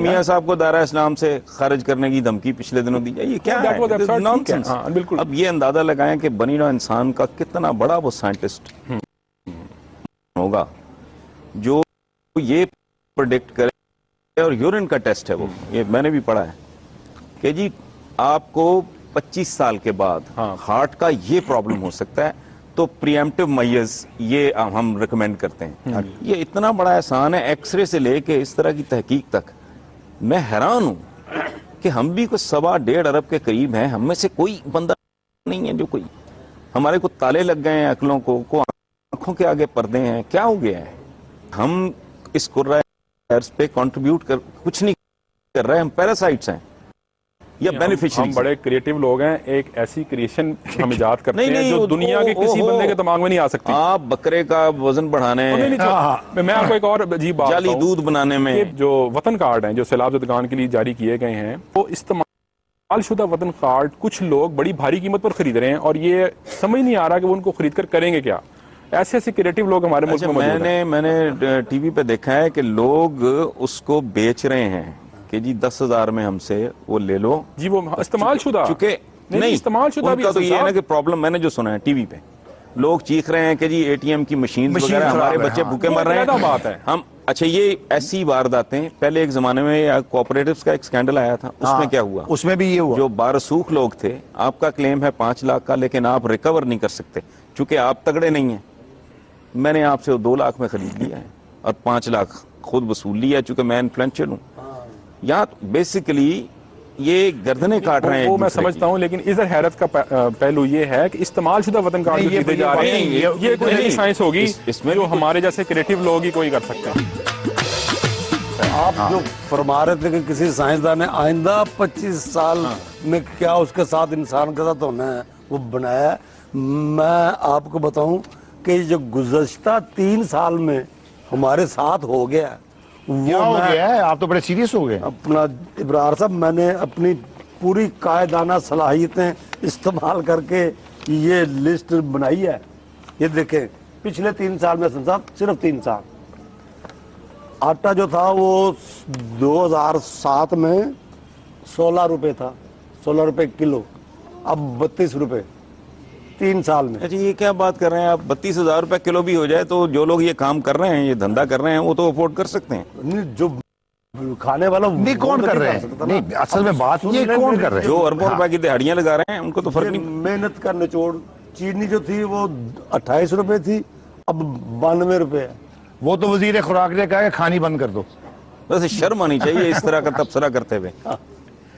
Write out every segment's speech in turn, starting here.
میاں صاحب کو دائرہ اسلام سے خارج کرنے کی دھمکی پچھلے دنوں دی جائے، یہ کیا That was ہے؟ absurd. Nonsense. ہاں بالکل. اب یہ اندازہ لگائیں کہ بنی نوع انسان کا کتنا بڑا وہ سائنٹسٹ ہوگا جو یہ پرڈکٹ کرے، اور یورین کا ٹیسٹ ہے وہ، یہ میں نے بھی پڑھا ہے کہ جی آپ کو 25 سال کے بعد ہارٹ کا یہ پرابلم ہو سکتا ہے، تو پریمپٹیو میئرز یہ ہم ریکمینڈ کرتے ہیں. یہ اتنا بڑا احسان ہے، ایکس رے سے لے کے اس طرح کی تحقیق تک. میں حیران ہوں کہ ہم بھی کوئی 1.25 ارب کے قریب ہیں، ہم میں سے کوئی بندہ نہیں ہے جو کوئی ہمارے کو تالے لگ گئے ہیں عقلوں کو آنکھوں کے آگے پردے ہیں. کیا ہو گیا ہے؟ ہم اس قرۂ ارض پہ کنٹریبیوٹ کچھ نہیں کر رہے، ہم پیراسائٹس ہیں یا ہم بینیفیشریز. بڑے کریٹیو لوگ ہیں، ایک ایسی کریشن ہم ایجاد کرتے ہیں جو دنیا کے کسی بندے کے دماغ میں نہیں آ سکتی. آپ بکرے کا وزن بڑھانے، میں آپ کو ایک اور عجیب بات جعلی دودھ بنانے میں، کہ جو وطن کارڈ ہیں جو سیلاب زدگان کے لیے جاری کیے گئے ہیں، وہ استعمال شدہ وطن کارڈ کچھ لوگ بڑی بھاری قیمت پر خرید رہے ہیں، اور یہ سمجھ نہیں آ رہا کہ وہ ان کو خرید کر کریں گے کیا. ایسے ایسے کریٹیو لوگ ہمارے ملک میں موجود ہیں. میں نے ٹی وی پہ دیکھا ہے کہ لوگ اس کو بیچ رہے ہیں کہ جی 10,000 میں ہم سے وہ لے لو. جی وہ استعمال شدہ، چونکہ نہیں استعمال شدہ ان بھی کا تو یہ ہے نا صاحب. کہ پرابلم میں نے جو سنا ہے ٹی وی پہ، لوگ چیخ رہے ہیں کہ جی اے ٹی ایم کی مشین وغیرہ، ہمارے بچے بھوکے مر رہے علیحدہ ہیں. بات ہے. ہم اچھا یہ ایسی وارداتیں پہلے ایک زمانے میں کوآپریٹیوز کا ایک سکینڈل آیا تھا، اس میں کیا ہوا؟ اس میں بھی یہ ہوا جو بارسوخ لوگ تھے، آپ کا کلیم ہے 5 لاکھ کا، لیکن آپ ریکور نہیں کر سکتے چونکہ آپ تگڑے نہیں ہیں. میں نے آپ سے 2 لاکھ میں خرید لیا ہے اور 5 لاکھ خود وصول لیا چونکہ میں انفلوئنشل ہوں. یہاں بیسیکلی یہ گردنیں کاٹ رہے ہیں. وہ میں سمجھتا ہوں، لیکن ادھر حیرت کا پہلو یہ ہے کہ استعمال شدہ وطن کارڈ جو خریدے جا رہے ہیں، یہ کوئی نئی سائنس ہوگی جو ہمارے جیسے کریٹیو لوگ ہی کوئی کر سکتے ہیں. آپ جو فرما رہے تھے کہ کسی سائنسدان نے آئندہ 25 سال میں کیا اس کے ساتھ انسان کے ساتھ ہونا ہے وہ بنایا ہے. میں آپ کو بتاؤں کہ جو گزشتہ 3 سال میں ہمارے ساتھ ہو گیا کیا ہو گیا ہے؟ آپ تو بڑے سیریس ہو گئے. اپنا ابرار صاحب، میں نے اپنی پوری قائدانہ صلاحیتیں استعمال کر کے یہ لسٹ بنائی ہے. یہ دیکھیں پچھلے 3 سال میں صاحب، صرف 3 سال آٹا جو تھا وہ 2007 میں 16 روپے تھا، 16 روپے کلو، اب 32 روپے 3 سال میں. اچھا یہ کیا بات کر رہے ہیں آپ؟ 32,000 روپے کلو بھی ہو جائے تو جو لوگ یہ کام کر رہے ہیں، یہ دھندا کر رہے ہیں، وہ تو افورڈ کر سکتے ہیں. جو کھانے والا نہیں کون کر رہے ہیں؟ نہیں اصل میں بات یہ کون کر رہے ہیں؟ جو اربوں روپے کی دہاڑیاں لگا رہے ہیں ان کو تو فرق نہیں. محنت کا نچوڑ. چینی جو تھی وہ 28 روپے تھی، اب 92 روپے ہے. وہ تو وزیر خوراک نے کہا کہ کھانی بند کر دو. ویسے شرم آنی چاہیے اس طرح کا تبصرہ کرتے ہوئے.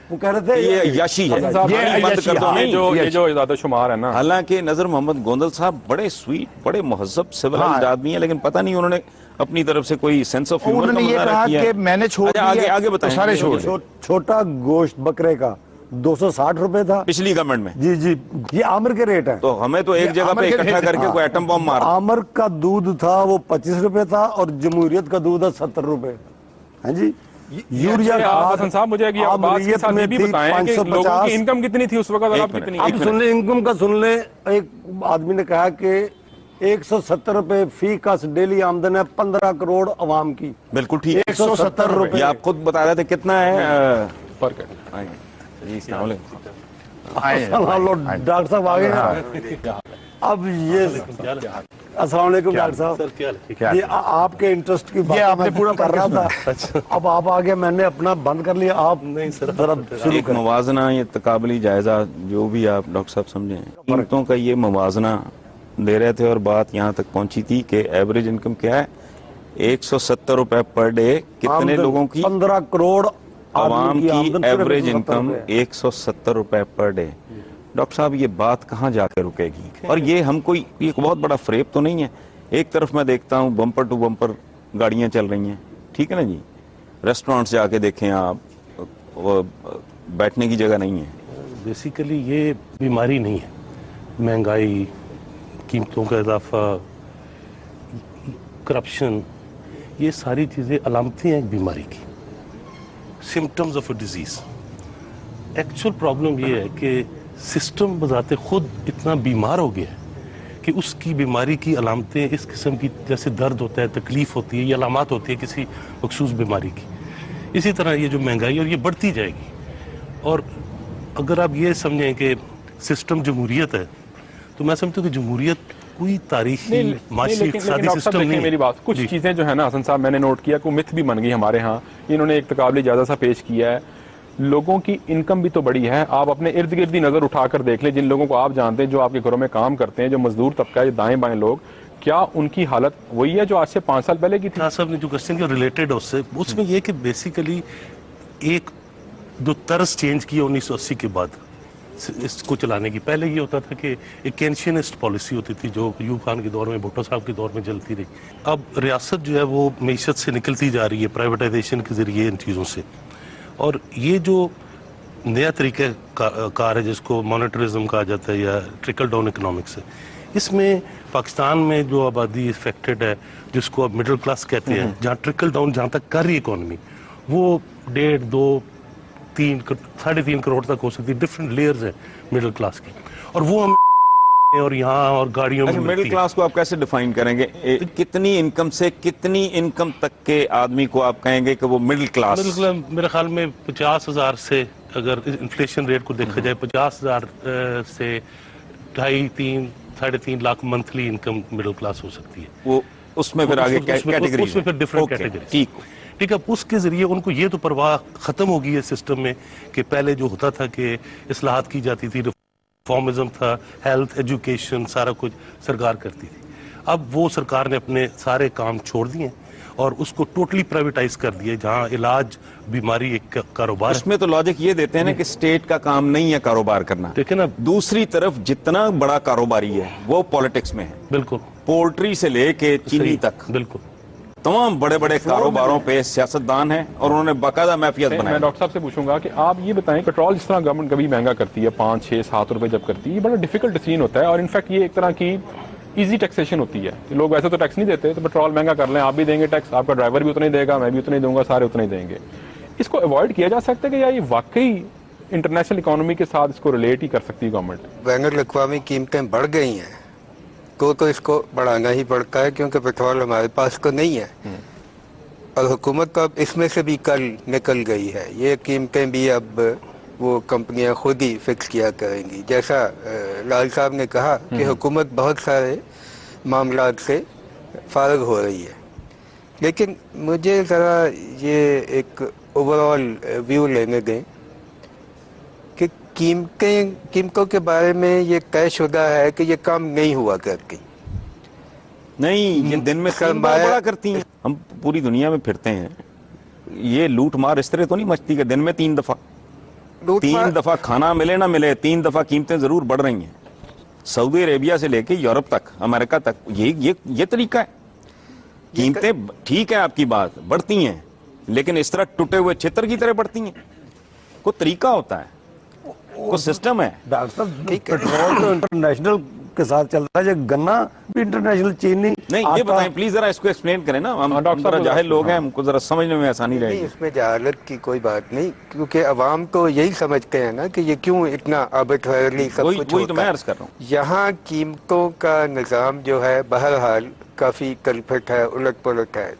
وہ کہہ رہے تھے یہ عیاشی ہے، یہ بند کر دو. یہ جو اعداد شمار ہے نا، حالانکہ نظر محمد گوندل صاحب بڑے سویٹ، بڑے مہذب سویلائزڈ آدمی ہیں، لیکن پتہ نہیں انہوں نے اپنی طرف سے کوئی سینس آف ہیومر انہوں کا نے یہ مظاہرہ کہا کیا ہے. کہ میں نے چھوڑ اچھا، دیا، آگے بتائیں. سارے چھوڑ دیں. چھوٹا گوشت بکرے کا 260 روپے تھا پچھلی گورنمنٹ میں. جی جی، یہ آمر کے ریٹ ہیں. تو ہمیں تو ایک جگہ پہ اکٹھا کر کے کوئی ایٹم بم مار. آمر کا دودھ تھا وہ 25 روپے تھا، اور جمہوریت کا دودھ ہے 70 روپے. ہاں جی. یوریا حسن صاحب مجھے ایک بات کے ساتھ یہ بھی بتائیں کہ لوگوں کی انکم کتنی تھی اس وقت اور اب کتنی ہے؟ اب سن لیں انکم کا، سن لیں. ایک آدمی نے کہا کہ 170 روپے فی کس ڈیلی آمدن ہے 15 کروڑ عوام کی. بالکل ٹھیک. 170 روپے. یہ آپ خود بتا رہے تھے کتنا ہے فرق ہے. جی السلام علیکم. ڈاکٹر صاحب آگے نا. اب یہ السلام علیکم ڈاکٹر صاحب، یہ آپ کے انٹرسٹ کی بات آپ نے پورا کر رہا تھا. اب آپ آگے، میں نے اپنا بند کر لیا. آپ نہیں سر ایک موازنہ، یہ تقابلی جائزہ جو بھی آپ ڈاکٹر صاحب سمجھیں، قیمتوں کا یہ موازنہ دے رہے تھے، اور بات یہاں تک پہنچی تھی کہ ایوریج انکم کیا ہے 170 روپے پر ڈے. کتنے لوگوں کی؟ 15 کروڑ عوام کی ایوریج انکم 170 روپے پر ڈے. ڈاکٹر صاحب یہ بات کہاں جا کے رکے گی؟ اور یہ ہم کوئی یہ بہت بڑا فریب تو نہیں ہے. ایک طرف میں دیکھتا ہوں بمپر ٹو بمپر گاڑیاں چل رہی ہیں، ٹھیک ہے نا جی. ریسٹورانٹس جا کے دیکھیں آپ، بیٹھنے کی جگہ نہیں ہے. بیسیکلی یہ بیماری نہیں ہے. مہنگائی، قیمتوں کا اضافہ، کرپشن، یہ ساری چیزیں علامتیں ہیں ایک بیماری کی، symptoms of a disease. Actual problem یہ ہے کہ سسٹم بذات خود اتنا بیمار ہو گیا ہے کہ اس کی بیماری کی علامتیں اس قسم کی، جیسے درد ہوتا ہے، تکلیف ہوتی ہے، یہ علامات ہوتی ہے کسی مخصوص بیماری کی، اسی طرح یہ جو مہنگائی اور یہ بڑھتی جائے گی. اور اگر آپ یہ سمجھیں کہ سسٹم جمہوریت ہے تو میں سمجھتا ہوں کہ جمہوریت کوئی تاریخی معاشی اقتصادی سسٹم نہیں ہے. میری بات کچھ چیزیں جو ہے نا حسن صاحب میں نے نوٹ کیا کہ مت بھی بن گئی ہمارے ہاں. انہوں نے ایک تقابلی جائزہ سا پیش کیا ہے. لوگوں کی انکم بھی تو بڑی ہے. آپ اپنے ارد گرد نظر اٹھا کر دیکھ لیں, جن لوگوں کو آپ جانتے ہیں جو آپ کے گھروں میں کام کرتے ہیں, جو مزدور طبقہ ہے, دائیں بائیں لوگ, کیا ان کی حالت وہی ہے جو آج سے 5 سال پہلے کی تھی؟ صاحب نے جو کوشچن کیا ریلیٹڈ ہے اس میں یہ کہ بیسیکلی ایک جو طرز چینج کیا 1980 کے بعد اس کو چلانے کی. پہلے یہ ہوتا تھا کہ ایک کینشینسٹ پالیسی ہوتی تھی جو ایوب خان کے دور میں, بھٹو صاحب کے دور میں چلتی رہی. اب ریاست جو ہے وہ معیشت سے نکلتی جا رہی ہے پرائیویٹائزیشن کے ذریعے ان چیزوں سے. اور یہ جو نیا طریقہ کار ہے جس کو مانیٹرزم کہا جاتا ہے یا ٹرکل ڈاؤن اکنامکس ہے, اس میں پاکستان میں جو آبادی افیکٹڈ ہے جس کو اب مڈل کلاس کہتے ہیں, جہاں ٹرکل ڈاؤن جہاں تک کر رہی اکانومی وہ 1.5, 2, 3, 3.5 کروڑ تک ہو سکتی ہے. ڈفرینٹ لیئرز ہیں مڈل کلاس کی, اور وہ ہم اور یہاں اور گاڑیوں میں مڈل کلاس کو آپ کیسے ڈیفائن کریں گے؟ کتنی انکم سے کتنی انکم تک کے آدمی کو آپ کہیں گے کہ وہ مڈل کلاس؟ میرے خیال میں 50,000 سے, اگر انفلیشن ریٹ کو دیکھا جائے, 50,000 سے 2.5, 3.5 lakh monthly income middle class ہو سکتی ہے. وہ اس میں پھر آگے کیٹیگری اس میں پھر ڈفرینٹ کیٹیگری. ٹھیک ہے, اس کے ذریعے ان کو یہ تو پرواہ ختم ہو گئی ہے سسٹم میں کہ پہلے جو ہوتا تھا کہ اصلاحات کی جاتی تھی, ریفارمزم تھا, ہیلتھ, ایجوکیشن, سارا کچھ سرکار کرتی تھی. اب وہ سرکار نے اپنے سارے کام چھوڑ دیے اور اس کو ٹوٹلی پرائیویٹائز کر دیا, جہاں علاج بیماری ایک کاروبار ہے. اس میں تو لاجک یہ دیتے ہیں نا کہ اسٹیٹ کا کام نہیں ہے کاروبار کرنا. دیکھیں نا, دوسری طرف جتنا بڑا کاروباری ہے وہ پالیٹکس میں ہے. بالکل, پولٹری سے لے کے چینی تک بالکل تمام بڑے بڑے کاروباروں پہ سیاستدان ہیں اور انہوں نے باقاعدہ مافیاز میں بنائے. ڈاکٹر صاحب سے پوچھوں گا کہ آپ یہ بتائیں, پیٹرول جس طرح گورنمنٹ کبھی مہنگا کرتی ہے 5, 6, 7 روپے جب کرتی ہے, یہ بڑا ڈیفیکلٹ ڈیسیژن ہوتا ہے. اور انفیکٹ یہ ایک طرح کی ایزی ٹیکسیشن ہوتی ہے. لوگ ویسے تو ٹیکس نہیں دیتے, تو پیٹرول مہنگا کر لیں, آپ بھی دیں گے ٹیکس, آپ کا ڈرائیور بھی اتنا ہی دے گا, میں بھی اتنا ہی دوں گا, سارے اتنا ہی دیں گے. اس کو اوائڈ کیا جا سکتا ہے کہ یا یہ واقعی انٹرنیشنل اکانومی کے ساتھ اس کو ریلیٹ ہی کر سکتی ہے گورنمنٹ؟ بین الاقوامی قیمتیں بڑھ گئی ہیں تو اس کو بڑھانا ہی پڑتا ہے, کیونکہ پیٹرول ہمارے پاس تو نہیں ہے اور حکومت تو اب اس میں سے بھی کل نکل گئی ہے. یہ قیمتیں بھی اب وہ کمپنیاں خود ہی فکس کیا کریں گی. جیسا لال صاحب نے کہا کہ حکومت بہت سارے معاملات سے فارغ ہو رہی ہے, لیکن مجھے ذرا یہ ایک اوور آل ویو لینے دیں کہ قیمتوں کے بارے میں یہ طے شدہ ہے کہ یہ کم نہیں ہوا کرتی. نہیں, یہ دن میں 3 بار بڑا کرتی ہیں. ہم پوری دنیا میں پھرتے ہیں, یہ لوٹ مار اس طرح تو نہیں مچتی کہ دن میں 3 دفعہ 3 دفعہ کھانا ملے نہ ملے, 3 دفعہ قیمتیں ضرور بڑھ رہی ہیں. سعودی عربیہ سے لے کے یورپ تک, امریکہ تک, یہ طریقہ ہے. قیمتیں ٹھیک ہے آپ کی بات بڑھتی ہیں, لیکن اس طرح ٹوٹے ہوئے چھتر کی طرح بڑھتی ہیں. کوئی طریقہ ہوتا ہے, کوئی سسٹم ہے. ڈاکٹر صاحب پیٹرول تو انٹرنیشنل کے ساتھ چل رہا ہے, یہ گنا بھی انٹرنیشنل چینی. نہیں, یہ بتائیں پلیز ذرا اس کو ایکسپلین کریں نا, ہم ذرا جاہل لوگ ہیں, ہم کو ذرا سمجھنے میں آسانی رہے گی. اس میں جہالت کی کوئی بات نہیں, کیونکہ عوام تو یہی سمجھتے ہیں نا کہ یہ کیوں اتنا آربیٹریلی سب کچھ وہی تو میں ہوتا عرض کر رہا ہوں. یہاں قیمتوں کا نظام جو ہے بہرحال کافی کلپٹ ہے, الٹ پلٹ ہے,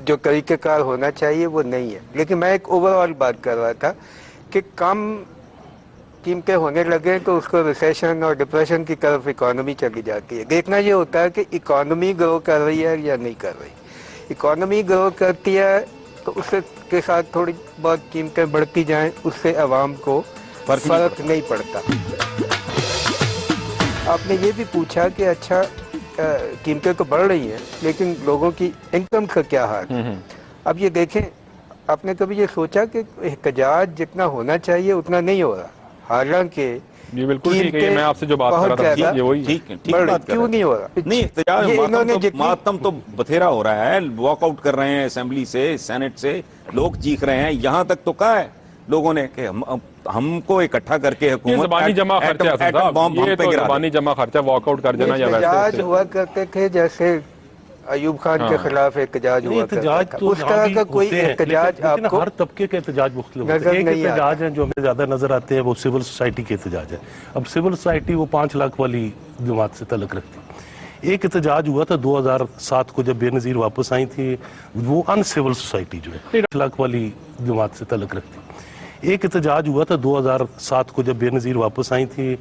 جو طریقہ کار ہونا چاہیے وہ نہیں ہے. لیکن میں ایک اوور آل بات کر رہا تھا کہ کم قیمتیں ہونے لگے تو اس کو ریسیشن اور ڈپریشن کی طرف اکانومی چلی جاتی ہے. دیکھنا یہ ہوتا ہے کہ اکانومی گرو کر رہی ہے یا نہیں کر رہی. اکانومی گرو کرتی ہے تو اس کے ساتھ تھوڑی بہت قیمتیں بڑھتی جائیں, اس سے عوام کو فرق نہیں پڑتا. آپ نے یہ بھی پوچھا کہ اچھا قیمتیں تو بڑھ رہی ہیں لیکن لوگوں کی انکم کا کیا حال ہے. اب یہ دیکھیں, آپ نے کبھی یہ سوچا کہ احتجاج جتنا ہونا چاہیے اتنا نہیں ہو رہا, حالانکہ یہ بالکل ٹھیک ہے, میں آپ سے جو بات کر رہا تھا یہ وہی ٹھیک بات کیوں نہیں ہو رہا. نہیں, احتجاج ماتم تو بتھیرا ہو رہا ہے, واک آؤٹ کر رہے ہیں اسمبلی سے, سینٹ سے, لوگ چیخ رہے ہیں. یہاں تک تو کہا ہے لوگوں نے کہ ہم کو اکٹھا کر کے حکومت زبانی جمع خرچہ, یہ تو زبانی جمع خرچہ واک آؤٹ کر دینا یا احتجاج ہوا کرتے تھے جیسے ایوب خان کے خلاف احتجاج ہوا کرتا تھا, اس طرح کا کوئی احتجاج آپ کو ہر طبقے کے احتجاج مختلف ہوتے ہیں. ایک احتجاج ہیں جو ہمیں زیادہ نظر آتے ہیں وہ سول سوسائٹی کے احتجاج ہے. اب سول سوسائٹی وہ 5 لاکھ والی جماعت سے تعلق رکھتی ہے. ایک احتجاج ہوا تھا 2007 کو جب بے نظیر واپس آئی تھی, وہ ان سول سوسائٹی جو ہے اخلاق والی جماعت سے تعلق رکھتی. ایک احتجاج ہوا تھا 2007 کو جب بے نظیر واپس آئی تھی,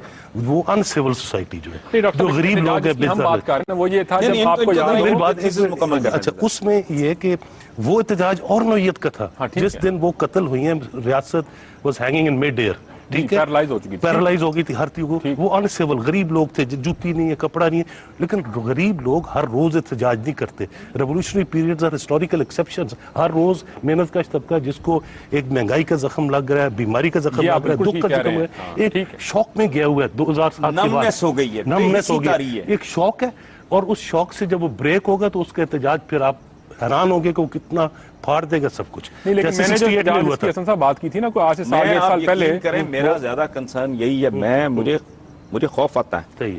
وہ ان سول سوسائٹی جو ہے جو غریب لوگ ہیں, ہم بات کر رہے ہیں وہ یہ تھا جب آپ کو یاد میری ہو بات اچھا اس میں یہ کہ وہ احتجاج اور نوعیت کا تھا. جس دن وہ قتل ہوئی ہیں ریاست was hanging in mid air, ٹھیک ہے, پیرالائز ہو چکی تھی, پیرالائز ہو گئی تھی ہر چیز. وہ ان سیول غریب لوگ تھے, جوتی نہیں ہے, کپڑا نہیں ہے, لیکن غریب لوگ ہر روز احتجاج نہیں کرتے. ریولیوشنری پیریڈز اور ہسٹوریکل ایکسیپشنز, ہر روز محنت کش طبقہ جس کو ایک مہنگائی کا زخم لگ رہا ہے, بیماری کا زخم لگ رہا ہے, دکھ کا زخم لگ رہا ہے, ایک شوق میں گیا ہوا ہے 2007 کے بعد, نمنس ہو گئی ہے, نمنس ہو گئی ہے, ایک شوق ہے. اور اس شوق سے جب وہ بریک ہوگا تو اس کا احتجاج پھر آپ حیران ہوگے کہ وہ کتنا پھاڑ دے گا سب کچھ. نہیں, لیکن میں نے جو احتجاج اس کی حسن صاحب بات کی تھی نا, کوئی آج سے سال ڈیڑھ سال پہلے کریں, میرا زیادہ کنسرن یہی ہے. مجھے خوف آتا ہے. صحیح.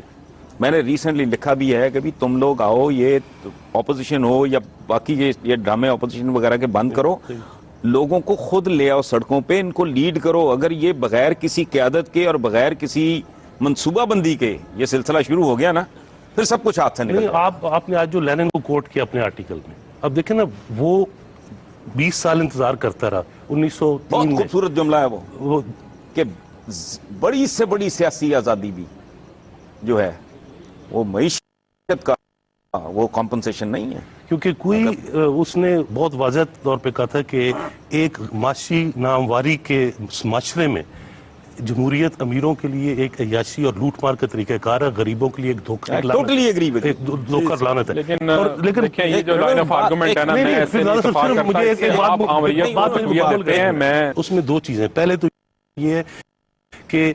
میں نے ریسنٹلی لکھا بھی ہے کہ بھی تم لوگ آؤ, یہ اپوزیشن ہو یا باقی یہ ڈرامے اپوزیشن وغیرہ کے بند کرو, لوگوں کو خود لے آؤ سڑکوں پہ, ان کو لیڈ کرو. اگر یہ بغیر کسی قیادت کے اور بغیر کسی منصوبہ بندی کے یہ سلسلہ شروع ہو گیا نا, پھر سب کچھ ہاتھ سے نکل جائے. آپ نے آج جو لینن کو کوٹ کیا اپنے آرٹیکل میں, اب دیکھیں نا, وہ 20 سال انتظار کرتا رہا. 1903 بہت میں خوبصورت جملہ ہے وہ کہ بڑی سے بڑی سیاسی آزادی بھی جو ہے وہ معیشت کا وہ کمپنسیشن نہیں ہے. کیونکہ کوئی اس نے بہت واضح طور پہ کہا تھا کہ ایک معاشی نامواری کے معاشرے میں جمہوریت امیروں کے لیے ایک عیاشی اور لوٹ مار کا طریقہ کار ہے, غریبوں کے لیے ایک دھوکہ لانت ہے. لیکن یہ جو لائن آف آرگومنٹ ہے نا, میں ایسے نہیں اتفاق کرتا کہ آپ عامریت کو تقویت دیتے ہیں. میں اس میں دو چیزیں, پہلے تو یہ ہے کہ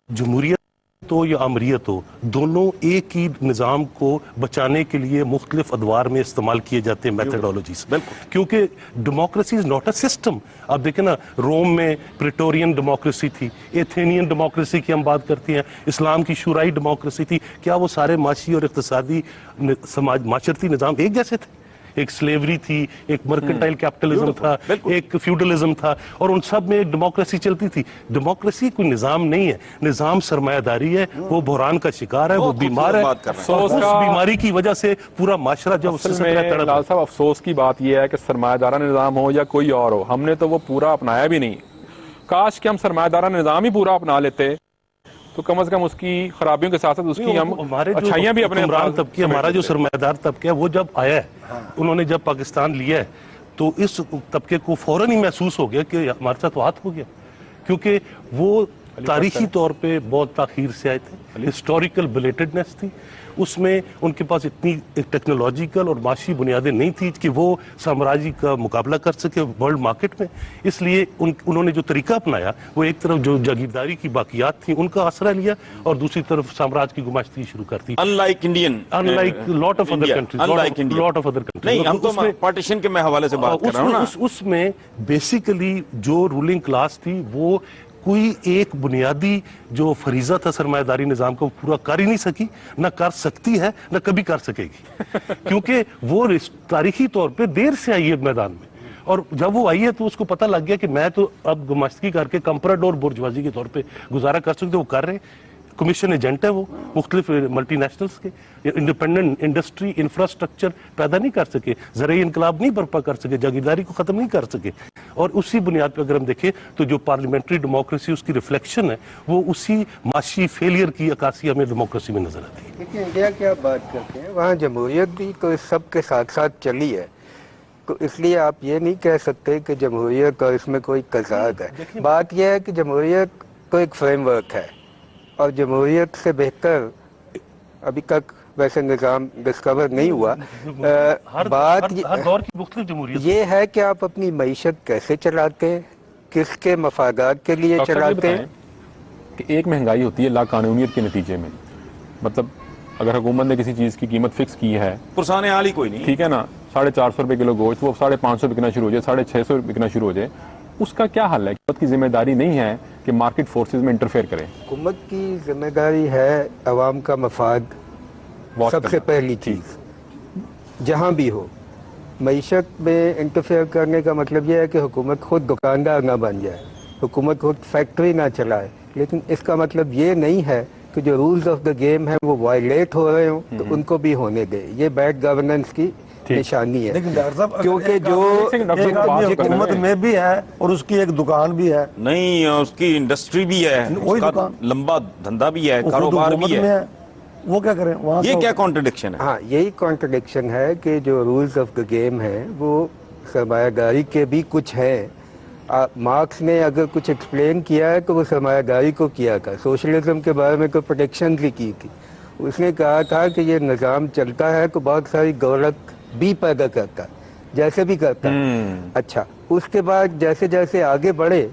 جمہوریت ہو یا امریت ہو, دونوں ایک ہی نظام کو بچانے کے لیے مختلف ادوار میں استعمال کیے جاتے ہیں میتھڈالوجیز, کیونکہ democracy is not a system. آپ دیکھیں نا, روم میں پریٹورین ڈیموکریسی تھی, ایتھینین ڈیموکریسی کی ہم بات کرتے ہیں, اسلام کی شورائی ڈیموکریسی تھی. کیا وہ سارے معاشی اور اقتصادی معاشرتی نظام ایک جیسے تھے؟ ایک سلیوری تھی, ایک مرکنٹائل کیپٹلزم تھا, ایک فیوڈلزم تھا, اور ان سب میں ایک ڈیموکریسی چلتی تھی. ڈیموکریسی کوئی نظام نہیں ہے, نظام سرمایہ داری ہے, وہ بحران کا شکار ہے, وہ بیمار ہے, اس بیماری کی وجہ سے پورا معاشرہ جب اس سے لال صاحب افسوس کی بات یہ ہے کہ سرمایہ دارانہ نظام ہو یا کوئی اور ہو, ہم نے تو وہ پورا اپنایا بھی نہیں. کاش کہ ہم سرمایہ دارانہ نظام ہی پورا اپنا لیتے تو کم از کم اس کی خرابیوں کے ساتھ ساتھ اس کی ہم اچھائیاں بھی اپنے حکمران طبقے, ہمارا جو سرمایہ دار طبقہ ہے وہ جب آیا ہے, انہوں نے جب پاکستان لیا ہے, تو اس طبقے کو فوراً ہی محسوس ہو گیا کہ ہمارے ساتھ ہاتھ ہو گیا, کیونکہ وہ تاریخی طور پہ بہت تاخیر سے آئے تھے, ہسٹوریکل بلیٹڈنس تھی اس میں, ان کے پاس اتنی ٹیکنالوجیکل اور معاشی بنیادیں نہیں تھی کہ وہ سامراجی کا مقابلہ کر سکے ورلڈ مارکیٹ میں. اس لیے انہوں نے جو طریقہ اپنایا وہ ایک طرف جو جاگیرداری کی باقیات تھیں ان کا آسرا لیا, اور دوسری طرف سامراج کی گماشتی شروع کرتی. unlike lot of other countries. نہیں, ہم تو پارٹیشن کے میں حوالے سے بات کر رہا ہوں نا. اس میں بیسیکلی جو رولنگ کلاس تھی وہ کوئی ایک بنیادی جو فریضہ تھا سرمایہ داری نظام کو پورا کر ہی نہیں سکی, نہ کر سکتی ہے, نہ کبھی کر سکے گی, کیونکہ وہ تاریخی طور پہ دیر سے آئی ہے میدان میں. اور جب وہ آئی ہے تو اس کو پتہ لگ گیا کہ میں تو اب گماشتگی کر کے کمپراڈور برجوازی کے طور پہ گزارا کر سکتے, وہ کر رہے ہیں. کمیشن ایجنٹ ہے وہ مختلف ملٹی نیشنلز کے, انڈیپینڈنٹ انڈسٹری انفراسٹرکچر پیدا نہیں کر سکے, زرعی انقلاب نہیں برپا کر سکے, جاگیرداری کو ختم نہیں کر سکے. اور اسی بنیاد پہ اگر ہم دیکھیں تو جو پارلیمنٹری ڈیموکریسی اس کی ریفلیکشن ہے وہ اسی معاشی فیلئر کی عکاسی ہمیں ڈیموکریسی میں نظر آتی ہے. لیکن انڈیا کی آپ بات کرتے ہیں, وہاں جمہوریت بھی تو اس سب کے ساتھ ساتھ چلی ہے, تو اس لیے آپ یہ نہیں کہہ سکتے کہ جمہوریت اور اس میں کوئی تضاد ہے. بات یہ ہے کہ جمہوریت تو ایک فریم ورک ہے, اور جمہوریت سے بہتر ابھی تک ویسے نظام ڈسکور نہیں ہوا. بات ہر دور کی مختلف جمہوریت یہ ہے کہ آپ اپنی معیشت کیسے چلاتے ہیں, کس کے مفادات کے لیے چلاتے ہیں. کہ ایک مہنگائی ہوتی ہے لا قانونیت کے نتیجے میں, مطلب اگر حکومت نے کسی چیز کی قیمت فکس کی ہے, پرسان حال ہی کوئی نہیں, ٹھیک ہے نا, 450 روپے کلو گوشت, وہ 550 بکنا شروع ہو جائے, 650 بکنا شروع ہو جائے, اس کا کیا حل ہے؟ حکومت کی ذمہ داری نہیں ہے کہ مارکیٹ فورسز میں انٹرفیئر کرے. حکومت کی ذمہ داری ہے عوام کا مفاد سب سے پہلی چیز, جہاں بھی ہو. معیشت میں انٹرفیئر کرنے کا مطلب یہ ہے کہ حکومت خود دکاندار نہ بن جائے, حکومت خود فیکٹری نہ چلائے, لیکن اس کا مطلب یہ نہیں ہے کہ جو رولز آف دا گیم ہے وہ وائلیٹ ہو رہے ہوں تو ان کو بھی ہونے دیں. یہ بیڈ گورننس کی نشانی ہے. لیکن ڈاکٹر صاحب کیونکہ جو ایک آدمی حکومت میں بھی ہے اور اس کی ایک دکان بھی ہے, نہیں اس کی انڈسٹری بھی ہے, وہی اس کا دکان. لمبا دھندا بھی ہے, وہ خود کاروبار حکومت بھی میں ہے. وہ کیا کریں وہاں یہ سے کیا کانٹرڈکشن ہے؟ ہاں یہی کانٹرڈکشن ہے کہ جو رولز آف دا گیم ہیں وہ سرمایہ کاری کے بھی کچھ ہیں. مارکس نے اگر کچھ ایکسپلین کیا ہے تو وہ سرمایہ کاری کو کیا تھا. سوشلزم کے بارے میں کوئی پروٹیکشن بھی کی تھی. اس نے کہا تھا کہ یہ نظام چلتا ہے تو بہت ساری دولت بھی پیدا کرتا ہے جیسے بھی کرتا ہے. اچھا اس کے بعد جیسے جیسے آگے بڑھے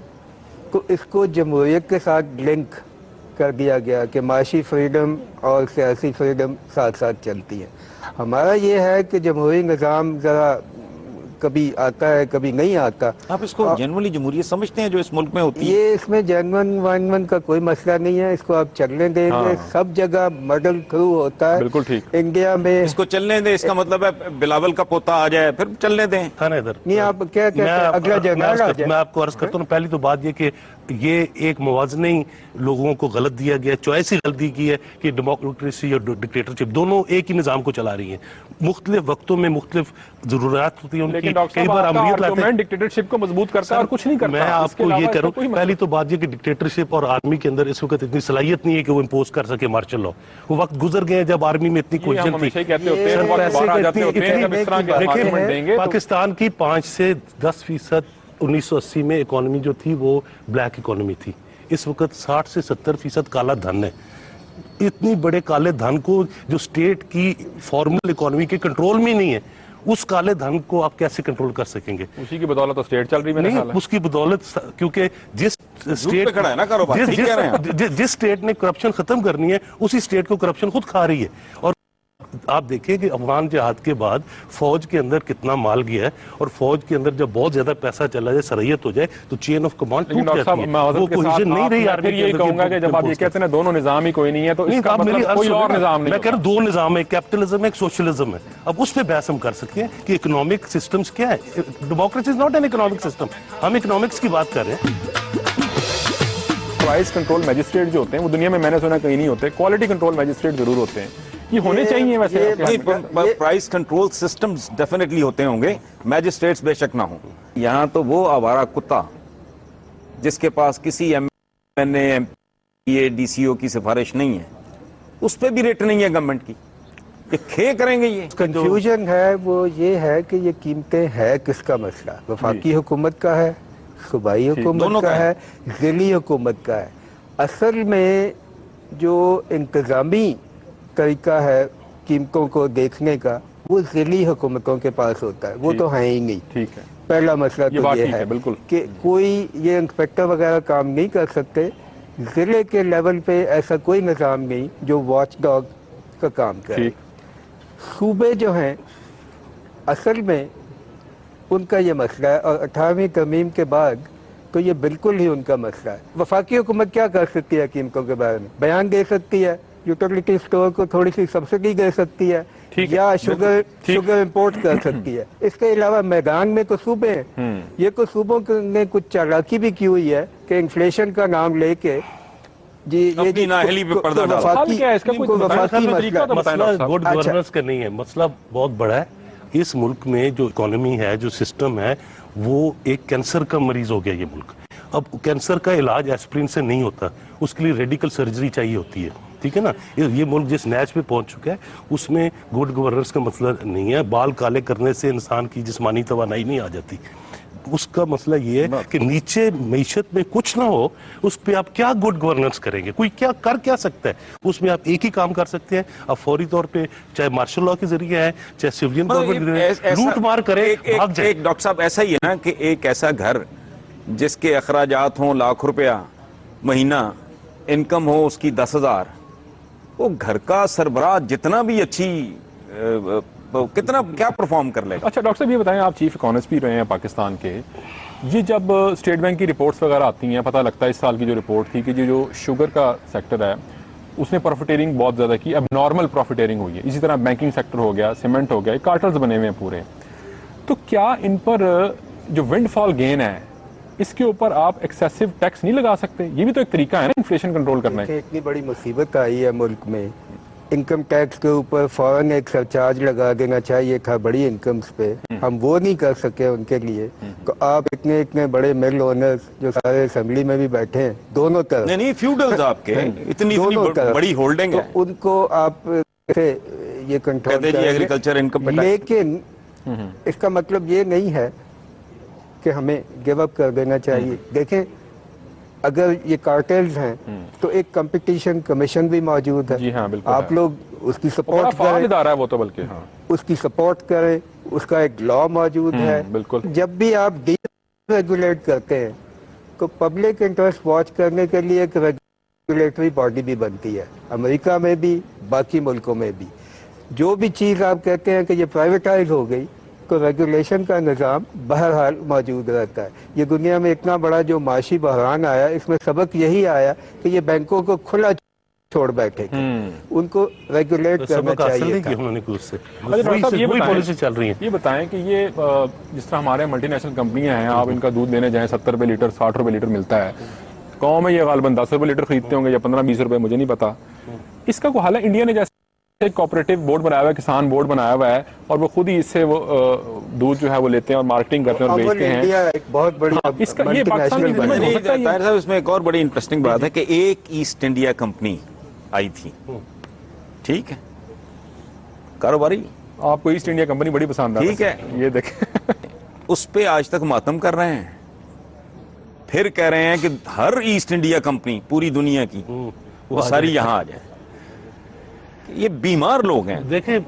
تو اس کو جمہوریت کے ساتھ لنک کر دیا گیا کہ معاشی فریڈم اور سیاسی فریڈم ساتھ ساتھ چلتی ہے. ہمارا یہ ہے کہ جمہوری نظام ذرا کبھی آتا ہے کبھی نہیں آتا. آپ اس کو جنرلی جمہوریت سمجھتے ہیں جو اس ملک میں ہوتی ہے؟ یہ اس میں جینون وائنون کا کوئی مسئلہ نہیں ہے. اس کو آپ چلنے دیں گے. سب جگہ مڈل تھرو ہوتا ہے. بالکل ٹھیک. انڈیا میں اس کو چلنے دیں, اس کا مطلب ہے بلاول کا پوتا آ جائے پھر چلنے دیں. تھا نا ادھر نہیں آپ کیا کہتے ہیں اگلا جنرل آ جائے. میں آپ کو عرض کرتا ہوں, پہلی تو بات یہ کہ یہ ایک موازنہ ہی لوگوں کو غلط دیا گیا, چوائس ہی غلطی کی ہے کہ ڈیموکریسی اور ڈکٹیٹرشپ دونوں ایک ہی نظام کو چلا رہی ہیں. مختلف وقتوں میں مختلف ضروریات ہوتی ہیں ان کی. کئی بار امریت لاتے ہیں, ڈکٹیٹرشپ کو مضبوط کرتا ہے اور کچھ نہیں کرتا. میں آپ کو یہ کہہ رہا ہوں, پہلی تو بات یہ کہ ڈکٹیٹرشپ اور آرمی کے اندر اس وقت اتنی صلاحیت نہیں ہے کہ وہ امپوز کر سکے مارشل لا. وہ وقت گزر گئے ہیں جب آرمی میں اتنی کوششن تھی. پاکستان کی 5 سے 10% 1980 میں اکانومی جو تھی وہ بلیک اکانومی تھی. اس وقت 60 سے 70% کالا دھن ہے. اتنی بڑے کالے دھن کو جو سٹیٹ کی فارمل اکانومی کے کنٹرول میں نہیں ہے, اس کالے دھن کو آپ کیسے کنٹرول کر سکیں گے؟ اسی کی بدولت تو اسٹیٹ چل رہی ہے. نہیں, اس کی بدولت کیونکہ جس اسٹیٹ نے کرپشن ختم کرنی ہے اسی اسٹیٹ کو کرپشن خود کھا رہی ہے. اور آپ دیکھیں کہ افغان جہاد کے بعد فوج کے اندر کتنا مال گیا ہے, اور فوج کے اندر جب بہت زیادہ پیسہ چلا جائے, صلاحیت ہو جائے, تو چین آف کمانڈ ٹوٹ جاتی ہے. وہ پوزیشن نہیں رہی آرمی کے اندر. کہوں گا کہ جب آپ یہ کہتے ہیں دونوں نظام ہی کوئی نہیں ہے تو اس کا مطلب کوئی اور نظام نہیں. میں کہہ رہا ہوں 2 نظام ہے, کیپٹلزم ہے, ایک سوشلزم ہے. اب اس پہ بحث ہم کر سکتے ہیں کہ اکنامک سسٹمز کیا ہے. Democracy is not an economic system. ہم اکنامکس کی بات کر رہے ہیں. پرائز کنٹرول میجسٹریٹ جو ہوتے ہیں وہ دنیا میں نے سنا کہیں نہیں ہوتے. کوالٹی کنٹرول میجسٹریٹ ضرور ہوتے ہیں. یہ ہونے چاہیے ویسے. پرائز کنٹرول سسٹمز ڈیفینیٹلی ہوتے ہوں گے, میجسٹریٹس بے شک نہ ہوں. یہاں تو وہ آوارہ کتا جس کے پاس کسی ایم این اے, ایم پی اے, ڈی سی او کی سفارش نہیں ہے, اس پہ بھی ریٹ نہیں ہے گورنمنٹ کی. یہ کھے کریں گے. یہ کنفیوژن ہے وہ یہ ہے کہ یہ قیمتیں ہے کس کا مسئلہ؟ وفاقی حکومت کا ہے, صوبائی حکومت کا ہے, ضلعی حکومت کا ہے. اصل میں جو انتظامی طریقہ ہے قیمتوں کو دیکھنے کا وہ ضلعی حکومتوں کے پاس ہوتا ہے. وہ تو ہے ہی نہیں. ٹھیک ہے. پہلا مسئلہ تو یہ ہے کہ کوئی یہ انسپیکٹر وغیرہ کام نہیں کر سکتے. ضلع کے لیول پہ ایسا کوئی نظام نہیں جو واچ ڈاگ کا کام کرے. صوبے جو ہیں اصل میں ان کا یہ مسئلہ ہے, اور 18ویں ترمیم کے بعد تو یہ بالکل ہی ان کا مسئلہ ہے. وفاقی حکومت کیا کر سکتی ہے قیمتوں کے بارے میں؟ بیان دے سکتی ہے, یوٹیلیٹی اسٹور کو تھوڑی سی سبسڈی دے سکتی ہے, یا شوگر امپورٹ کر سکتی ہے. اس کے علاوہ میدان میں تو صوبے ہیں. یہ تو صوبوں نے کچھ چالاکی بھی کی ہوئی ہے کہ انفلیشن کا نام لے کے مسئلہ گڈ گورننس کا نہیں ہے, مسئلہ بہت بڑا ہے. اس ملک میں جو اکانومی ہے, جو سسٹم ہے, وہ ایک کینسر کا مریض ہو گیا یہ ملک. اب کینسر کا علاج ایسپرین سے نہیں ہوتا, اس کے لیے ریڈیکل سرجری چاہیے ہوتی ہے. ٹھیک ہے نا. یہ ملک جس نیچ پہ پہنچ چکا ہے اس میں گڈ گورننس کا مسئلہ نہیں ہے. بال کالے کرنے سے انسان کی جسمانی توانائی نہیں آ جاتی. اس کا مسئلہ یہ ہے کہ نیچے معیشت میں کچھ نہ ہو, اس پہ آپ کیا گڈ گورننس کریں گے؟ کوئی کیا کر کیا سکتا ہے؟ اس میں آپ ایک ہی کام کر سکتے ہیں, آپ فوری طور پہ چاہے مارشل لا کے ذریعے ہے, چاہے سیولین گورنمنٹ لوٹ مار کرے, بھاگ جائے. ایک ڈاکٹر صاحب ایسا ہی ہے نا کہ ایک ایسا گھر جس کے اخراجات ہوں ₹1,00,000 مہینہ, انکم ہو اس کی 10,000, وہ گھر کا سربراہ جتنا بھی اچھی کتنا کیا پرفارم کر لے گا. اچھا ڈاکٹر صاحب یہ بتائیں, آپ چیف اکانومسٹ بھی رہے ہیں پاکستان کے, یہ جب اسٹیٹ بینک کی رپورٹس وغیرہ آتی ہیں, پتہ لگتا ہے اس سال کی جو رپورٹ تھی کہ جو شوگر کا سیکٹر ہے اس نے پروفیٹیرنگ بہت زیادہ کی, اب نارمل پروفیٹیرنگ ہوئی ہے. اسی طرح بینکنگ سیکٹر ہو گیا, سیمنٹ ہو گیا, کارٹلز بنے ہوئے ہیں پورے. تو کیا ان پر جو ونڈ فال گین ہے اس کے اوپر آپ ایکسیسو ٹیکس نہیں لگا سکتے؟ یہ بھی تو ایک طریقہ ہے نا انفلیشن کنٹرول کرنے کا. اتنی بڑی مصیبت آئی ہے ملک میں، انکم ٹیکس کے اوپر فوراً ایک سرچارج لگا دینا چاہیے تھا بڑی انکمز پہ، ہم وہ نہیں کر سکے ان کے لیے. تو آپ اتنے بڑے مل اونرز جو سارے اسمبلی میں بھی بیٹھے ہیں دونوں طرف، نہیں فیوڈلز آپ کے اتنی دونوں طرف، بڑی ہولڈنگ ہے، تو ان کو آپ یہ کنٹرول کہتے جی ایگریکلچر انکم پہ ٹیکس. لیکن اس کا مطلب یہ نہیں ہے کہ ہمیں گیو اپ کر دینا چاہیے. دیکھیں اگر یہ کارٹیلز ہیں تو ایک کمپٹیشن کمیشن بھی موجود ہے. جی ہاں بالکل، آپ لوگ اس کی بڑا سپورٹ فعال کریں، ادارہ ہے وہ تو، بلکہ ہاں اس کی سپورٹ کریں، اس کا ایک لا موجود ہے. بالکل. جب بھی آپ ڈی ریگولیٹ کرتے ہیں تو پبلک انٹرسٹ واچ کرنے کے لیے ایک ریگولیٹری باڈی بھی بنتی ہے، امریکہ میں بھی باقی ملکوں میں بھی. جو بھی چیز آپ کہتے ہیں کہ یہ پرائیویٹائز ہو گئی تو ریگولیشن کا نظام بہرحال موجود رہتا ہے. یہ دنیا میں اتنا بڑا جو معاشی بحران آیا، اس میں سبق یہی آیا کہ یہ بینکوں کو کھلا چھوڑ بیٹھے تھے، ان کو ریگولیٹ کرنا سبق حاصل چاہیے نہیں تھا. کیا انہوں نے کچھ سے، ڈاکٹر صاحب یہ وہی بتائیں- پالیسی چل رہی ہے. یہ بتائیں کہ یہ جس طرح ہمارے ملٹی نیشنل کمپنیاں ہیں، آپ ان کا دودھ لینے جائیں 70 روپے لیٹر 60 روپے لیٹر ملتا ہے، قوم میں یہ غالباً 10 روپے لیٹر خریدتے ہوں گے یا 15-20 روپے، مجھے نہیں پتا. اس کا کوئی حال ہے؟ انڈیا نے جیسے ایک کوآپریٹو بورڈ بنایا ہوا ہے، کسان بورڈ بنایا ہوا ہے، اور وہ خود ہی اس سے وہ دودھ جو ہے وہ لیتے ہیں اور مارکیٹنگ کرتے ہیں اور امول بیچتے ہیں. انڈیا ایک بہت بڑی اس کا یہ ملٹی پاکستان کی نیشنل خدمت بنی ہو ہے. سکتا ہے یہ؟ طاہر صاحب اس میں ایک اور بڑی انٹرسٹنگ بات ہے کہ ایک ایسٹ انڈیا کمپنی آئی تھی، ٹھیک ہے، کاروباری، آپ کو ایسٹ انڈیا کمپنی بڑی پسند ہے. ٹھیک ہے. یہ دیکھیں اس پہ آج تک ماتم کر رہے ہیں، پھر کہہ رہے ہیں کہ ہر ایسٹ انڈیا کمپنی پوری دنیا کی وہ ساری یہاں آ جائے. یہ بیمار لوگ ہیں. دیکھیں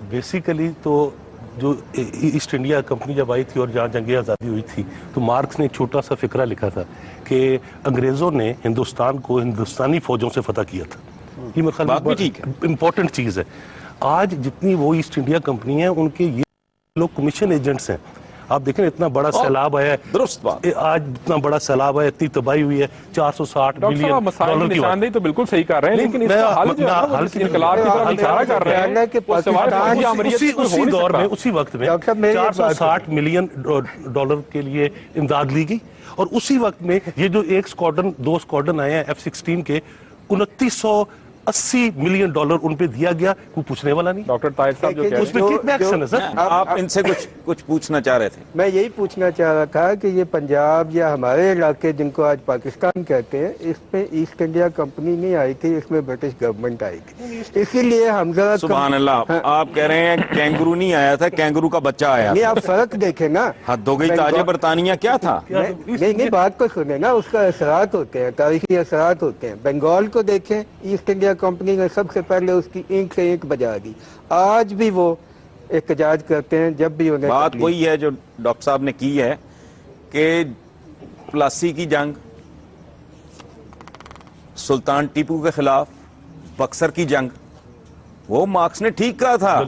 بیسیکلی تو جو ایسٹ انڈیا کمپنی جب آئی تھی اور جہاں جنگ آزادی ہوئی تھی تو مارکس نے ایک چھوٹا سا فقرہ لکھا تھا کہ انگریزوں نے ہندوستان کو ہندوستانی فوجوں سے فتح کیا تھا. یہ میرے خیال بات بھی میں ٹھیک ہے. امپورٹنٹ چیز ہے. آج جتنی وہ ایسٹ انڈیا کمپنی ہیں ان کے یہ لوگ کمیشن ایجنٹس ہیں. آپ دیکھیں اتنا بڑا سیلاب آیا ہے، درست بات. آج اتنا بڑا سیلاب ہے، اتنی تباہی ہوئی ہے، 460 ڈاکٹر صاحب آپ مسائل ملین کی ڈالر کی نشاندہی تو بالکل صحیح کر رہے ہیں، لیکن اس کا حل جو ہے نا وہ حل جس انقلاب کی طرف اشارہ کر رہے ہیں وہ سوائے فوجی آمریت سے کوئی ہو نہیں سکتا. اسی وقت میں ڈاکٹر صاحب میری ایک بات 460 ملین ڈالر کے لیے امداد لی گئی، اور اسی وقت میں یہ جو ایک سکواڈرن 2 سکواڈرن آئے ہیں F-16 کے 2980 ملین ڈالر ان پہ دیا گیا، کوئی پوچھنے والا نہیں. ڈاکٹر طاہر صاحب جو کہہ اس رہے پہ ہیں کتنے ایکشن ہے سر؟ آپ ان سے کچھ پوچھنا چاہ رہے تھے. میں یہی پوچھنا چاہ رہا تھا کہ یہ پنجاب یا ہمارے علاقے جن کو آج پاکستان کہتے ہیں، اس میں ایسٹ انڈیا کمپنی نہیں آئی تھی، اس میں برٹش گورنمنٹ آئی تھی. اسی لیے ہم ذرا سبحان اللہ، آپ کہہ رہے ہیں کینگرو نہیں آیا تھا، کینگرو کا بچہ آیا نہیں، تھا. آپ فرق دیکھیں نا. حد ہو گئی تاج برطانیہ کیا تھا. نہیں بات کو سنیں نا، اس کا اثرات ہوتے ہیں، تاریخی اثرات ہوتے ہیں. بنگال کو دیکھیں، ایسٹ انڈیا کمپنی نے سب سے پہلے اس کی اینٹ سے اینٹ بجا دی. آج بھی وہ احتجاج کرتے ہیں جب بھی انہیں بات تکلیف. وہی ہے جو ڈاکٹر صاحب نے کی ہے کہ پلاسی کی جنگ، سلطان ٹیپو کے خلاف بکسر کی جنگ، وہ مارکس نے ٹھیک کہا تھا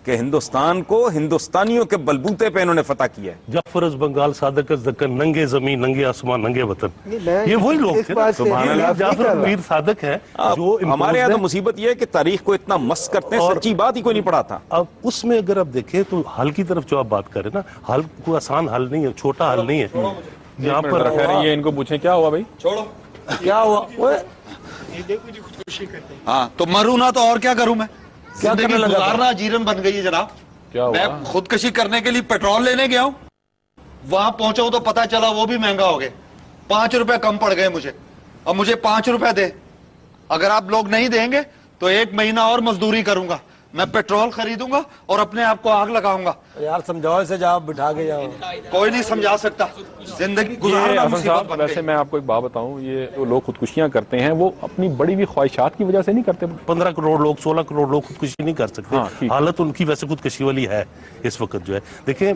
کہ ہندوستان کو ہندوستانیوں کے بلبوتے پہ انہوں نے فتح کیا ہے. جعفر از بنگال صادق از دکن، ننگے زمین ننگے آسمان ننگے وطن. یہ وہی لوگ تھے نا. یہ جعفر میر صادق ہے جو ہمارے یہاں تو مصیبت یہ ہے کہ تاریخ کو اتنا مس کرتے ہیں، سچی بات ہی کوئی نہیں پڑھاتا. اب اس میں اگر آپ دیکھیں تو حل کی طرف جو آپ بات کریں نا، حل کوئی آسان حل نہیں ہے، چھوٹا حل نہیں ہے. یہاں پر یہ ان کو پوچھیں کیا ہوا بھائی؟ کیا ہوا؟ ہاں تو مروں نہ تو اور کیا کروں میں؟ کیا زندگی کرنے لگا تھا؟ گزارنا جیرن بن گئی ہے جناب. کیا میں ہوا؟ خودکشی کرنے کے لیے پیٹرول لینے گیا ہوں، وہاں پہنچا ہوں تو پتا چلا وہ بھی مہنگا ہو گئے. 5 روپے کم پڑ گئے مجھے. اب مجھے 5 روپے دے، اگر آپ لوگ نہیں دیں گے تو 1 مہینہ اور مزدوری کروں گا، میں پیٹرول خریدوں گا اور اپنے آپ کو آگ لگاؤں گا. یار سمجھاؤ اسے، جا بٹھا کے جاؤ. کوئی نہیں سمجھا سکتا. زندگی گزارنا حسن مصیبت صاحب بن ویسے گئی. میں آپ کو ایک بات بتاؤں، یہ جو لوگ خودکشیاں کرتے ہیں وہ اپنی بڑی ہوئی خواہشات کی وجہ سے نہیں کرتے. 15 کروڑ لوگ 16 کروڑ لوگ خودکشی نہیں کر سکتے. ہاں، ٹھیک. حالت ان کی ویسے خودکشی والی ہے اس وقت جو ہے. دیکھیں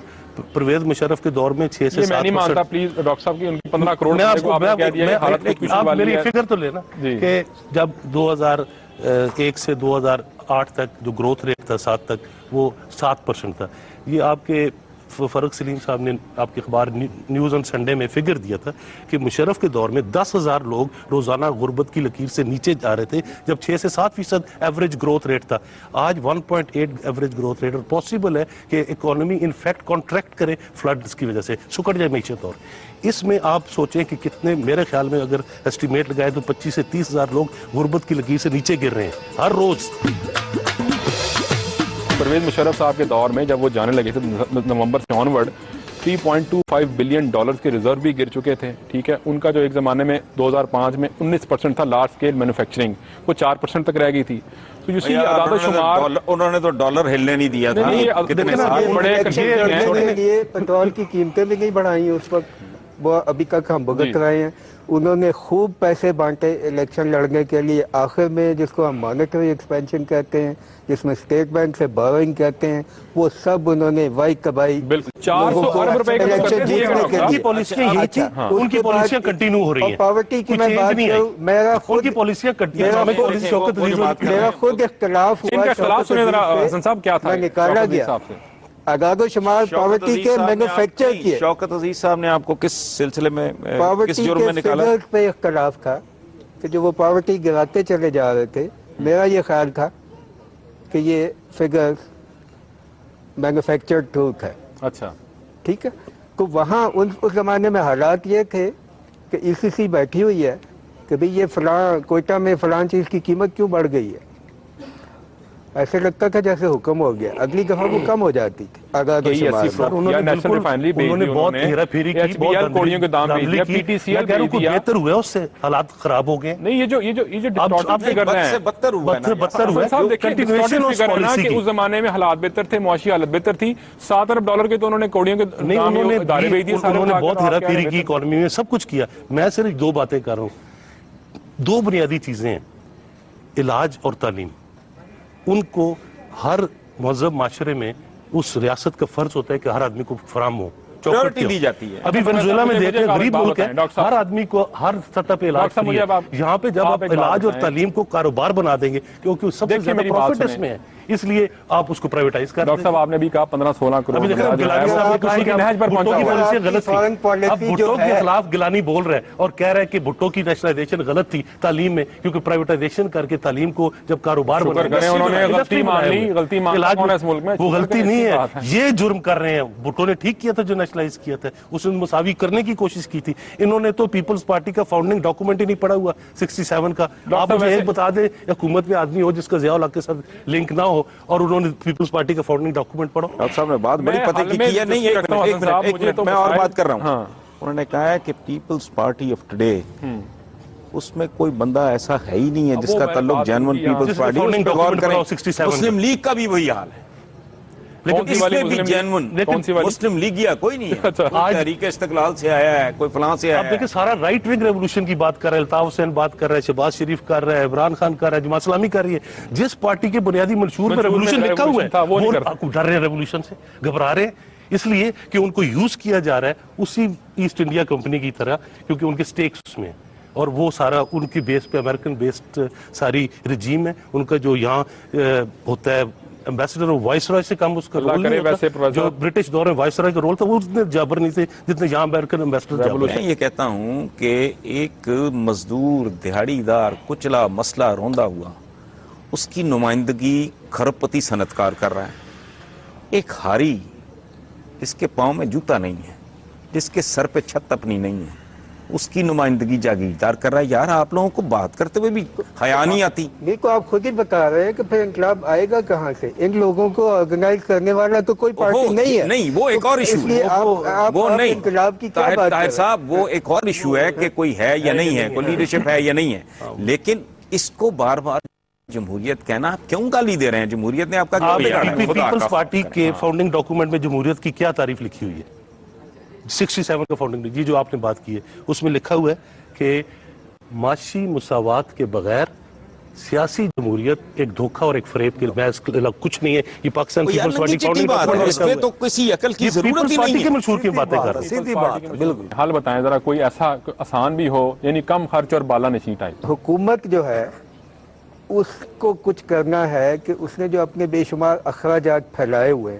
پرویز مشرف کے دور میں 6 سے 7%. یہ میں نہیں مانتا پلیز ڈاکٹر صاحب کی ان کی 15 کروڑ کو آپ نے کہہ دیا کہ حالت خودکشی آپ والی میری ہے. فکر تو لینا جی. کہ جب 2001 سے 2008 تک جو گروتھ ریٹ تھا 7 تک وہ 7% تھا. یہ آپ کے فرق سلیم صاحب نے آپ کے اخبار نیوز آن سنڈے میں فگر دیا تھا کہ مشرف کے دور میں 10,000 لوگ روزانہ غربت کی لکیر سے نیچے جا رہے تھے جب 6 سے 7% ایوریج گروتھ ریٹ تھا. آج 1.8 ایوریج گروتھ ریٹ, اور پاسبل ہے کہ اکانومی انفیکٹ کانٹریکٹ کرے فلڈز کی وجہ سے, سکڑ جائے معیشت. اور اس میں آپ سوچیں کہ کتنے, میرے خیال میں اگر اسٹیمیٹ لگائے تو 25 سے 30,000 لوگ غربت کی لکیر سے نیچے گر رہے ہیں ہر روز. پرویز مشرف صاحب کے دور میں جب وہ جانے لگے تھے نومبر سے آنورڈ 3.25 بلین ڈالرز کے ریزرو بھی گر چکے تھے. ٹھیک ہے, ان کا جو ایک زمانے میں 2005 میں 19% تھا لارج اسکیل مینوفیکچرنگ, وہ 4% تک رہ گئی تھی. تو یہ سی اعداد و شمار, انہوں نے تو ڈالر ہلنے نہیں دیا تھا. کتنے سال بڑے یہ پیٹرول کی قیمتیں بھی نہیں بڑھائی اس وقت, وہ ابھی تک ہم بھگت رہے ہیں. انہوں نے خوب پیسے بانٹے الیکشن لڑنے کے لیے. آخر میں جس کو ہم مانیٹری ایکسپینشن کہتے ہیں, جس میں اسٹیٹ بینک سے بوروئنگ کہتے ہیں, وہ سب انہوں نے وائی کبائی 400 ارب روپے کی پالیسیاں یہی تھی, ان کی پالیسیاں کنٹینیو ہو رہی ہیں. پاورٹی کی میں بات کروں, میرا ان کی پالیسیاں میرا خود اختلاف ہوا, حسن صاحب کیا تھا, میں نکالا گیا اعداد و شمار پاورٹی کے مینوفیکچر کیے. شوکت عزیز صاحب نے آپ کو کس سلسلے میں, کس پاورٹی جرم میں کے نکالا؟ فگرز پہ اختلاف تھا کہ جو وہ پاورٹی گراتے چلے جا رہے تھے. میرا یہ خیال تھا کہ یہ فگرز مینوفیکچرڈ ٹروتھ ہے. اچھا ٹھیک ہے, تو وہاں اس زمانے میں حالات یہ تھے کہ ای سی سی بیٹھی ہوئی ہے کہ بھئی یہ فلاں کوئٹہ میں فلاں چیز کی قیمت کیوں بڑھ گئی ہے. ایسے لگتا تھا جیسے حکم ہو گیا, اگلی دفعہ وہ کم ہو جاتی تھی. اعداد و شمار انہوں نے بہت ہیرا پھیری کی, بہتر ہوا, اس سے حالات خراب ہو گئے. نہیں, یہ جو کر رہے ہیں بدتر ہوا کہ اس زمانے میں حالات بہتر تھے, معاشی حالت بہتر تھی. 7 ارب ڈالر کے تو انہوں نے کوڑیوں کے انہوں نے بہت ہیرا پھیری کی, اکانومی میں سب کچھ کیا. میں صرف 2 باتیں کر رہا ہوں. 2 بنیادی چیزیں ہیں, علاج اور تعلیم. ان کو ہر مہذب معاشرے میں اس ریاست کا فرض ہوتا ہے کہ ہر آدمی کو فراہم ہو, پرائیورٹی دی جاتی ہے. ابھی ونزویلا میں دیکھیں, غریب ملک ہے, ہر آدمی کو ہر سطح پہ علاج فری ہے. یہاں پہ جب آپ علاج اور تعلیم کو کاروبار بنا دیں گے, کیونکہ سب سے زیادہ پروفٹ اس میں ہے, اس لیے آپ اس کو پرائیویٹائز کر. ڈاکٹر صاحب آپ نے بھی کہا 15-16 کروڑ بھٹو کے خلاف گیلانی بول رہا ہے اور کہہ رہا ہے کہ بھٹو کی نیشنلائزیشن غلط تھی تعلیم میں, کیونکہ پرائیویٹائزیشن کر کے تعلیم کو جب کاروبار بنا, وہ غلطی نہیں ہے, یہ جرم کر رہے ہیں. بھٹو نے ٹھیک کیا تھا جو نیشنلائز کیا تھا, اس نے مساوی کرنے کی کوشش کی تھی. انہوں نے تو پیپلز پارٹی کا فاؤنڈنگ ڈاکومنٹ ہی نہیں پڑھا ہوا 67 کا. آپ مجھے ایک بتا دیں حکومت میں آدمی ہو جس کا ضیاء الحق کے ساتھ لنک نہ ہو اور انہوں نے پیپلز پارٹی کا فاؤنڈنگ ڈاکومنٹ پڑھا. ڈاکٹر صاحب نے بات بڑی پتہ کی ہے. نہیں, ایک منٹ میں اور بات کر رہا ہوں. انہوں نے کہا ہے کہ پیپلز پارٹی آف ٹوڈے, اس میں کوئی بندہ ایسا ہے ہی نہیں ہے جس کا تعلق جینون پیپلز پارٹی سے. مسلم لیگ کا بھی وہی حال ہے, لیکن اس میں بھی جینون مسلم لیگیا کوئی نہیں ہے. کوئی تحریک استقلال سے آیا ہے, کوئی فلاں سے آیا ہے. آپ دیکھیں سارا رائٹ ونگ ریولوشن کی بات کر رہا ہے, الطاف حسین بات کر رہا ہے, شہباز شریف کر رہا ہے, عمران خان کر رہا ہے, جماعت اسلامی کر رہی ہے. جس پارٹی کے بنیادی منشور میں ریولوشن لکھا ہوا ہے وہ ڈر رہے ہیں, ریولوشن سے گھبرا رہے ہیں, اس لیے کہ ان کو یوز کیا جا رہا ہے اسی ایسٹ انڈیا کمپنی کی طرح, کیونکہ ان کے سٹیکس اس میں ہیں اور وہ سارا ان کی بیس پہ امریکن بیسڈ ساری رجیم ہے. ان کا جو یہاں ہوتا ہے ایمبیسڈر اور وائس رائے سے کم اس کا رول نہیں ہوتا, جو برٹش دور میں وائس رائے کا رول تھا وہ اتنے جابر نہیں تھے جتنے یہاں امریکن ایمبیسڈر جابر. میں یہ کہتا ہوں کہ ایک مزدور دہاڑی دار کچلا مسئلہ روندا ہوا, اس کی نمائندگی کھربپتی صنعتکار کر رہا ہے. ایک ہاری جس کے پاؤں میں جوتا نہیں ہے, جس کے سر پہ چھت اپنی نہیں ہے, اس کی نمائندگی جاگیردار کر رہا ہے. یار آپ لوگوں کو بات کرتے ہوئے بھی حیا نہیں آتی. یہ کو آپ خود ہی بتا رہے ہیں کہ پھر انقلاب آئے گا کہاں سے؟ ان لوگوں کو آرگنائز کرنے والا تو کوئی پارٹی نہیں ہے. نہیں, وہ ایک اور ایشو ہے. وہ نہیں, انقلاب کی کیا بات طاہر صاحب, وہ ایک اور ایشو ہے کہ کوئی ہے یا نہیں ہے, کوئی لیڈرشپ ہے یا نہیں ہے. لیکن اس کو بار بار جمہوریت کہنا, آپ کیوں گالی دے رہے ہیں؟ جمہوریت نے آپ کا کیا بگاڑا ہے؟ پیپلز پارٹی کے فاؤنڈنگ ڈاکومنٹ میں جمہوریت کی کیا تعریف لکھی ہوئی ہے؟ 67 کا فاؤنڈنگ, جی جو آپ نے بات کی ہے اس میں لکھا ہوا ہے کہ معاشی مساوات کے بغیر سیاسی جمہوریت ایک دھوکہ اور ایک فریب کے محض کچھ نہیں ہے. یہ پاکستان پیپلز پارٹی فاؤنڈنگ ڈاکومنٹ اس پہ تو کسی عقل کی ضرورت ہی نہیں ہے. کے منشور کی باتیں کر رہے ہیں. سیدھی بات ہے, بالکل. حل بتائیں ذرا, کوئی ایسا آسان بھی ہو, یعنی کم خرچ اور بالا نشیں ٹائپ. حکومت جو ہے اس کو کچھ کرنا ہے کہ اس نے جو اپنے بے شمار اخراجات پھیلائے ہوئے,